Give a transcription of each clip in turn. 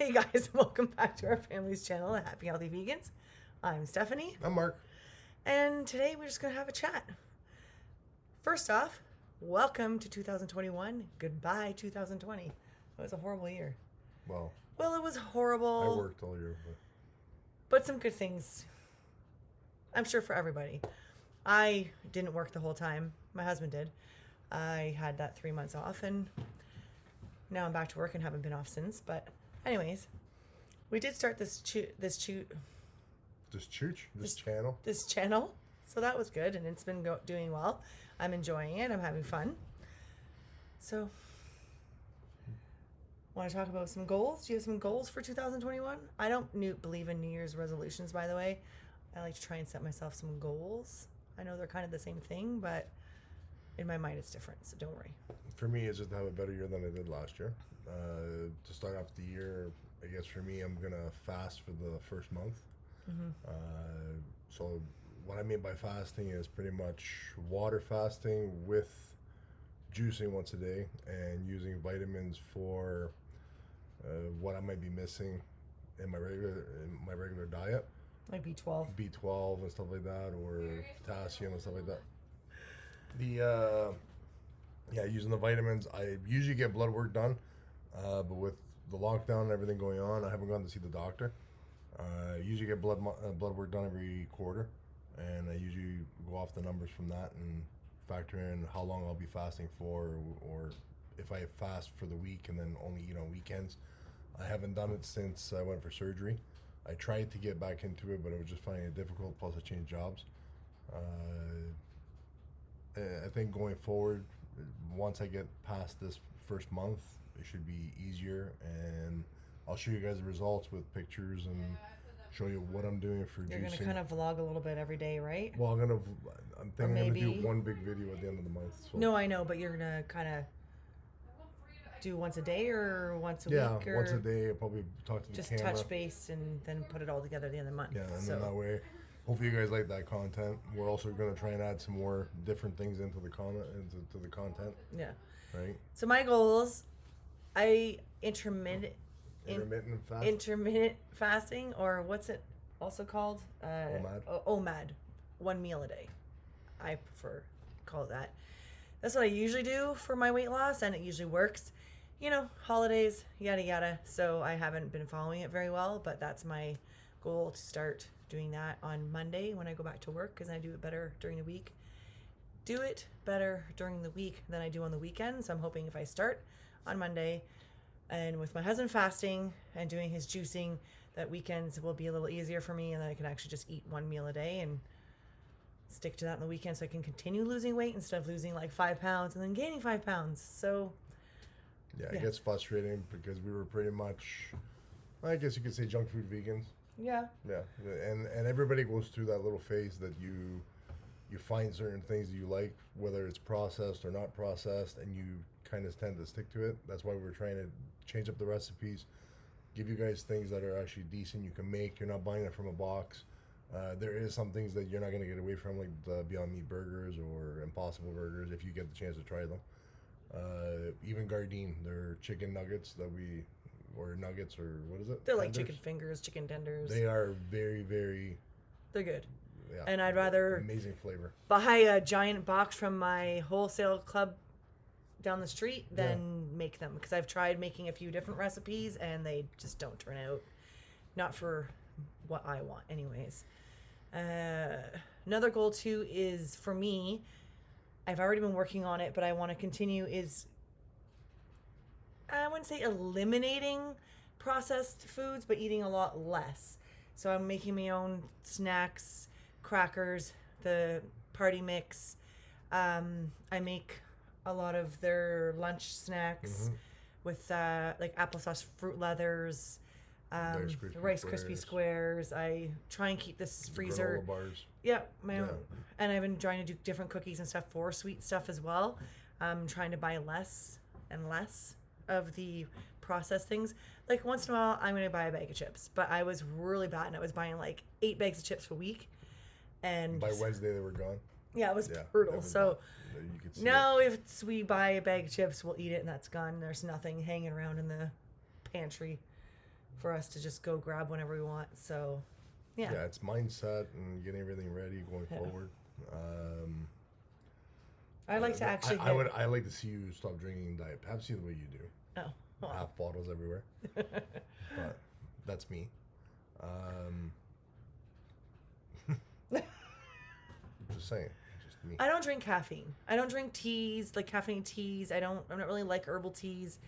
Hey guys, welcome back to our family's channel, Happy Healthy Vegans. I'm Stephanie, I'm Mark. and today we're just going to have a chat. First off, welcome to 2021. Goodbye, 2020. It was a horrible year. Well, Well, it was horrible. I worked all year, But some good things. I'm sure for everybody. I didn't work the whole time. My husband did. I had that 3 months off, and now I'm back to work and haven't been off since. But anyways, we did start this channel. so that was good, and it's been doing well. I'm enjoying it. I'm having fun. So, want to talk about some goals? Do you have some goals for 2021? I don't believe in New Year's resolutions, by the way. I like to try and set myself some goals. I know they're kind of the same thing, but in my mind it's different, so don't worry. For me, it's just to have a better year than I did last year. To start off the year, I guess for me, I'm gonna fast for the first month. So what I mean by fasting is pretty much water fasting with juicing once a day and using vitamins for what I might be missing in my regular diet. Like B12. B12 and stuff like that, or potassium and stuff like that. Using the vitamins. I usually get blood work done, but with the lockdown and everything going on, I haven't gone to see the doctor. I usually get blood work done every quarter, and I usually go off the numbers from that and factor in how long I'll be fasting for, or if I fast for the week and then only eat on weekends. I haven't done it since I went for surgery. I tried to get back into it, but I was just finding it difficult, plus I changed jobs. I think going forward, once I get past this first month, it should be easier, and I'll show you guys the results with pictures and show you what I'm doing for You're juicing. going to kind of vlog a little bit every day, right? Well, I'm thinking I'm going to do one big video at the end of the month. So. No, I know, but you're going to kind of do once a day or once a week? Yeah, once a day. I'll probably talk to the camera. Just touch base and then put it all together at the end of the month. Yeah, and then that way, hopefully you guys like that content. We're also going to try and add some more different things into the content. Yeah. Right. So my goals, intermittent fasting, or what's it also called? OMAD, 1 meal a day. I prefer to call it that. That's what I usually do for my weight loss, and it usually works. You know, holidays, yada yada. So I haven't been following it very well, but that's my goal, to start doing that on Monday when I go back to work, because I do it better during the week. Do it better during the week than I do on the weekend. So I'm hoping if I start on Monday, and with my husband fasting and doing his juicing, that weekends will be a little easier for me, and then I can actually just eat 1 meal a day and stick to that on the weekend, so I can continue losing weight instead of losing like 5 pounds and then gaining 5 pounds. So yeah, it gets frustrating because we were pretty much, I guess you could say, junk food vegans. Yeah. Yeah, and everybody goes through that little phase that you find certain things that you like, whether it's processed or not processed, and you kind of tend to stick to it. That's why we're trying to change up the recipes, give you guys things that are actually decent you can make. You're not buying it from a box. There is some things that you're not going to get away from, like the Beyond Meat burgers or Impossible burgers, if you get the chance to try them. Even Gardein, they're chicken nuggets or nuggets, or what is it? They're like chicken fingers, chicken tenders. They are very, very... They're good. Yeah, and I'd rather... Amazing flavor. Buy a giant box from my wholesale club down the street than make them. Because I've tried making a few different recipes, and they just don't turn out. Not for what I want anyways. Another goal too is, for me, I've already been working on it, but I want to continue, is, I wouldn't say eliminating processed foods, but eating a lot less. So I'm making my own snacks, crackers, the party mix. I make a lot of their lunch snacks with like applesauce fruit leathers, Rice Krispie squares. I try and keep this freezer. Granola bars. Yeah, my own. And I've been trying to do different cookies and stuff for sweet stuff as well. I'm trying to buy less and less of the processed things. Like once in a while, I'm going to buy a bag of chips. But I was really bad, and I was buying like 8 bags of chips a week. And by Wednesday, they were gone. Yeah, it was brutal. So now if we buy a bag of chips, we'll eat it, and that's gone. There's nothing hanging around in the pantry for us to just go grab whenever we want. So, yeah. Yeah, it's mindset and getting everything ready going Yeah. forward. I like to actually. I like to see you stop drinking Diet Pepsi the way you do. Oh, well. Half bottles everywhere. But that's me. Just saying. Just me. I don't drink caffeine. I don't drink teas, like caffeine teas. I'm not really like herbal teas.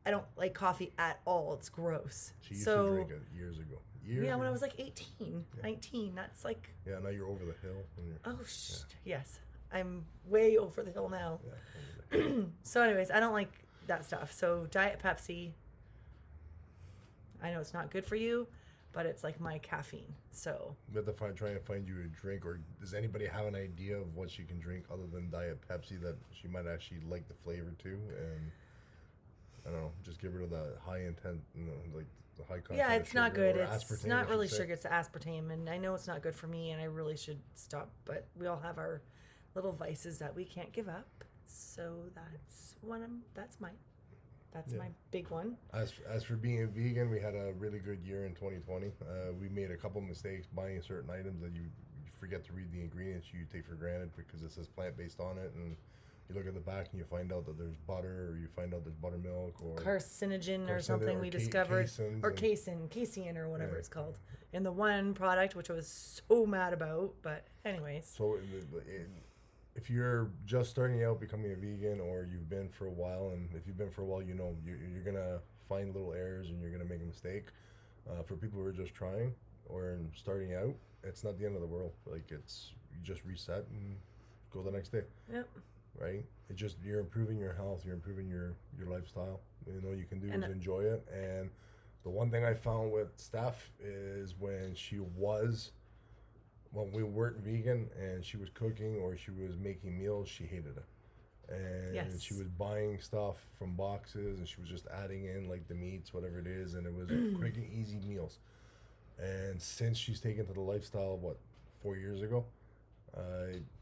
I don't like coffee at all. It's gross. She used to drink it years ago. Yeah, when I was like 18, 19. That's like. Yeah, now you're over the hill. Oh, yes. I'm way over the hill now. Yeah, So, anyways, I don't like that stuff. So, Diet Pepsi. I know it's not good for you, but it's like my caffeine. So. we have to try and find you a drink, or does anybody have an idea of what she can drink other than Diet Pepsi that she might actually like the flavor too? And I don't know, just get rid of the high intent, like the high content. Yeah, it's not sugar, good. or It's aspartame, not I really should say. sugar. It's aspartame, and I know it's not good for me, and I really should stop. But we all have our little vices that we can't give up. So that's Yeah. my big one. As for being vegan, we had a really good year in 2020. We made a couple mistakes buying certain items that you forget to read the ingredients you take for granted because it says plant-based on it, and you look at the back and you find out that there's butter, or you find out there's buttermilk, or Carcinogen or something or we discovered, caseins or and- casein or whatever Yeah. it's called, in the one product, which I was so mad about. But anyways, So if you're just starting out becoming a vegan, or you've been for a while, and if you've been for a while, you know you're gonna find little errors and you're gonna make a mistake. For people who are just trying or starting out, it's not the end of the world. Like, it's, you just reset and go the next day, yep. right? It's just, you're improving your health, you're improving your lifestyle. You know, you can do And is enjoy it. And the one thing I found with Steph is when we weren't vegan and she was cooking or she was making meals, she hated it. And Yes. she was buying stuff from boxes and she was just adding in like the meats, whatever it is, and it was quick and easy meals. And since she's taken to the lifestyle, 4 years ago,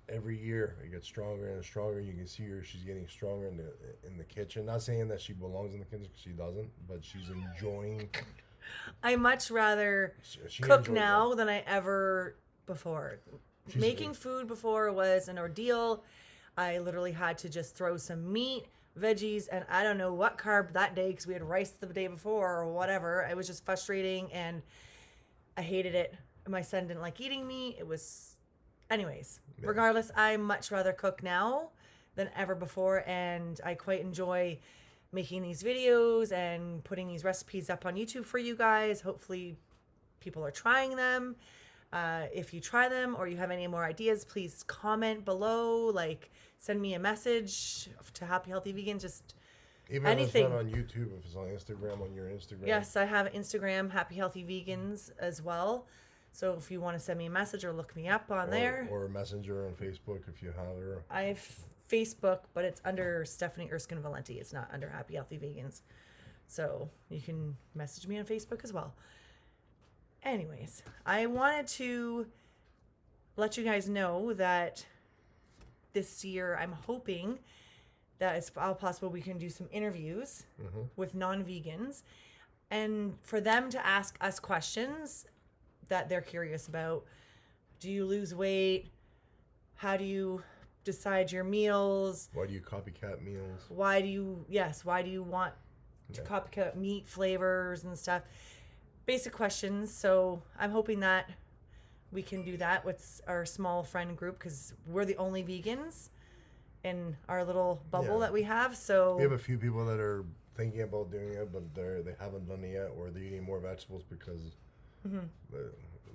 every year it gets stronger and stronger. You can see her; she's getting stronger in the kitchen. Not saying that she belongs in the kitchen, because she doesn't, but she's enjoying. I much rather She cook enjoys now than I ever before. She's- Making food before was an ordeal. I literally had to just throw some meat, veggies, and I don't know what carb that day because we had rice the day before or whatever. It was just frustrating and I hated it. My son didn't like eating meat. It was, anyways, Yeah. regardless, I much rather cook now than ever before, and I quite enjoy making these videos and putting these recipes up on YouTube for you guys. Hopefully people are trying them. If you try them or you have any more ideas, please comment below, like send me a message to Happy Healthy Vegan. Just Even anything. if it's not on YouTube, if it's on Instagram, on your Instagram. Yes, I have Instagram, Happy Healthy Vegans as well. So if you want to send me a message or look me up on there, Or Messenger on Facebook if you have her. I have Facebook, but it's under Stephanie Erskine Valenti. It's not under Happy Healthy Vegans. So you can message me on Facebook as well. Anyways, I wanted to let you guys know that this year I'm hoping that it's all possible we can do some interviews with non-vegans and for them to ask us questions that they're curious about. Do you lose weight? How do you decide your meals? Why do you copycat meals? Why do you want to copycat meat flavors and stuff? Basic questions. So I'm hoping that we can do that with our small friend group because we're the only vegans in our little bubble Yeah. that we have. So We have a few people that are thinking about doing it, but they haven't done it yet, or they're eating more vegetables because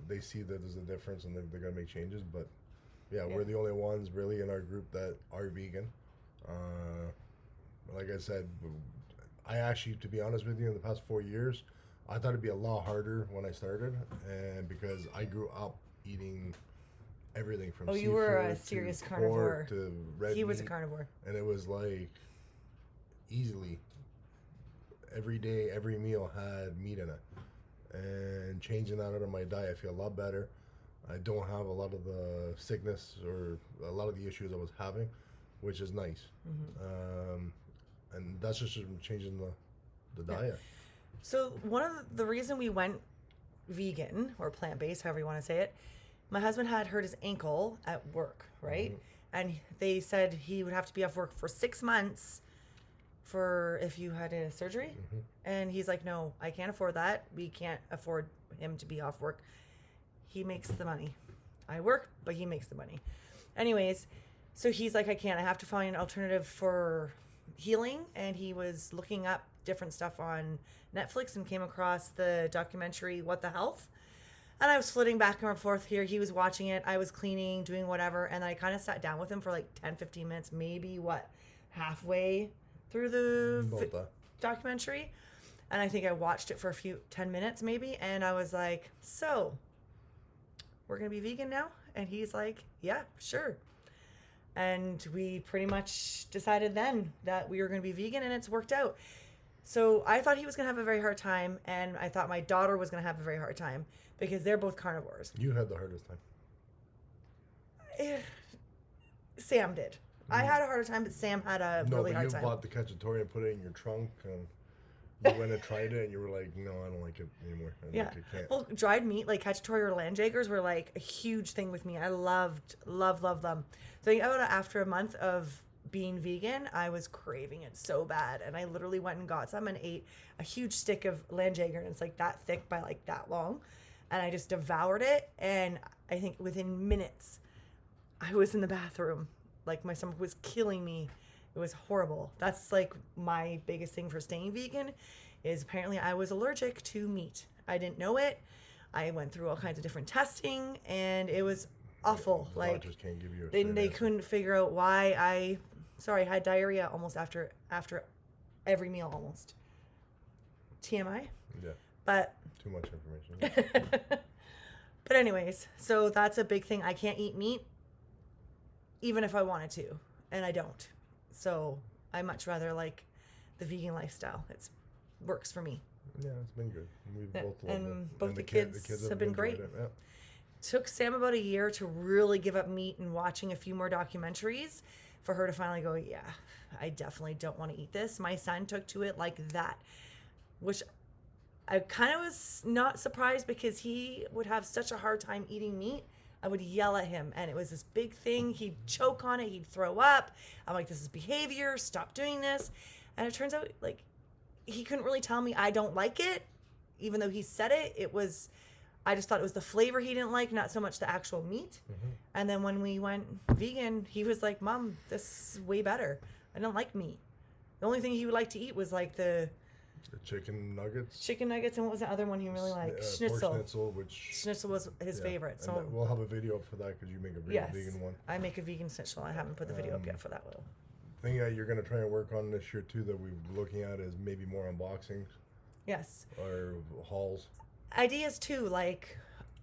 they see that there's a difference and they're gonna make changes. But yeah, we're the only ones really in our group that are vegan. Like I said, I actually, to be honest with you, in the past 4 years, I thought it'd be a lot harder when I started, and because I grew up eating everything from you were a seafood serious to carnivore. pork to red he was a meat, carnivore. and it was like easily every day, every meal had meat in it. And changing that out of my diet, I feel a lot better. I don't have a lot of the sickness or a lot of the issues I was having, which is nice. And that's just from changing the diet. So one of the reason we went vegan or plant-based, however you want to say it, my husband had hurt his ankle at work, right? Mhm. And they said he would have to be off work for 6 months for if you had a surgery. Mhm. And he's like, no, I can't afford that. We can't afford him to be off work. He makes the money. I work, but he makes the money. Anyways, so he's like, I can't. I have to find an alternative for healing. And he was looking up different stuff on Netflix and came across the documentary What the Health. And I was flitting back and forth here. He was watching it. I was cleaning, doing whatever. And I kind of sat down with him for like 10, 15 minutes, maybe halfway through the About that. documentary. And I think I watched it for 10 minutes maybe. And I was like, so we're going to be vegan now? And he's like, yeah, sure. And we pretty much decided then that we were going to be vegan, and it's worked out. So I thought he was going to have a very hard time, and I thought my daughter was going to have a very hard time because they're both carnivores. You had the hardest time. Sam did. I had a harder time, but Sam had a No, really but hard you time. bought the cacciatore and put it in your trunk, and you went and tried it, and you were like, no, I don't like it anymore. Yeah. Like, I can't. Well, dried meat, like cacciatore or landjagers, were like a huge thing with me. I love them. So after a month of being vegan, I was craving it so bad. And I literally went and got some and ate a huge stick of landjager. And it's like that thick by like that long. And I just devoured it. And I think within minutes, I was in the bathroom. Like my stomach was killing me. It was horrible. That's like my biggest thing for staying vegan is apparently I was allergic to meat. I didn't know it. I went through all kinds of different testing and it was awful. The Like doctors can't give you a they straight answer. couldn't figure out why I had diarrhea almost after every meal almost. TMI. Yeah, But too much information. but anyways, so that's a big thing. I can't eat meat even if I wanted to, and I don't. So I much rather like the vegan lifestyle. It's works for me. Yeah, it's been good. We've Yeah, both loved and it. both And the kids have been enjoyed great. it, yeah. Took Sam about a year to really give up meat and watching a few more documentaries for her to finally go, yeah, I definitely don't want to eat this. My son took to it like that, which I kind of was not surprised because he would have such a hard time eating meat. I would yell at him and it was this big thing. He'd choke on it. He'd throw up. I'm like, this is behavior. Stop doing this. And it turns out like he couldn't really tell me I don't like it, even though he said it. I just thought it was the flavor he didn't like, not so much the actual meat. Mm-hmm. And then when we went vegan, he was like, Mom, this is way better. I don't like meat. The only thing he would like to eat was like the The chicken nuggets. chicken nuggets and what was the other one he really liked? Pork Schnitzel. schnitzel, which Schnitzel was his yeah, favorite. and So that- we'll have a video up for that because you make a yes, vegan one. I make a vegan schnitzel. I haven't put the video up yet for that one. Thing that you're gonna try and work on this year too that we're looking at is maybe more unboxings Yes. or hauls. Ideas too, like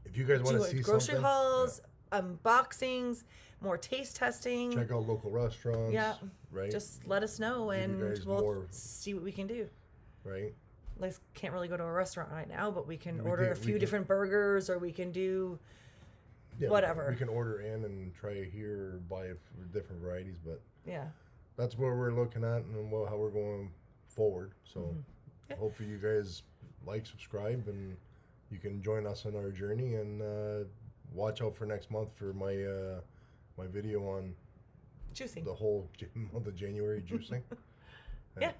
If you guys want to see grocery something, hauls, unboxings, more taste testing. check out local restaurants. Yeah. Right. Just let us know Give you and guys we'll more- see what we can do. right. Like, can't really go to a restaurant right now, but we can We order can- a we few can- different burgers, or we can do Yeah, whatever. We can order in and try it here or buy it for different varieties, but yeah. that's what we're looking at and how we're going forward. So Mm-hmm. Yeah. hopefully you guys like, subscribe, and you can join us on our journey. And watch out for next month for my my video on Juicing. the whole month of January juicing. Yeah.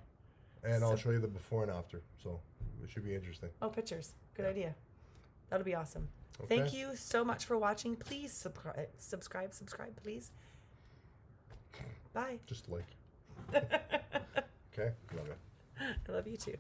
And I'll So- show you the before and after. So it should be interesting. Oh, pictures. Good Yeah. idea. That'll be awesome. Okay. Thank you so much for watching. Please subscribe, please. Bye. Just like. Okay. Love it. I love you too.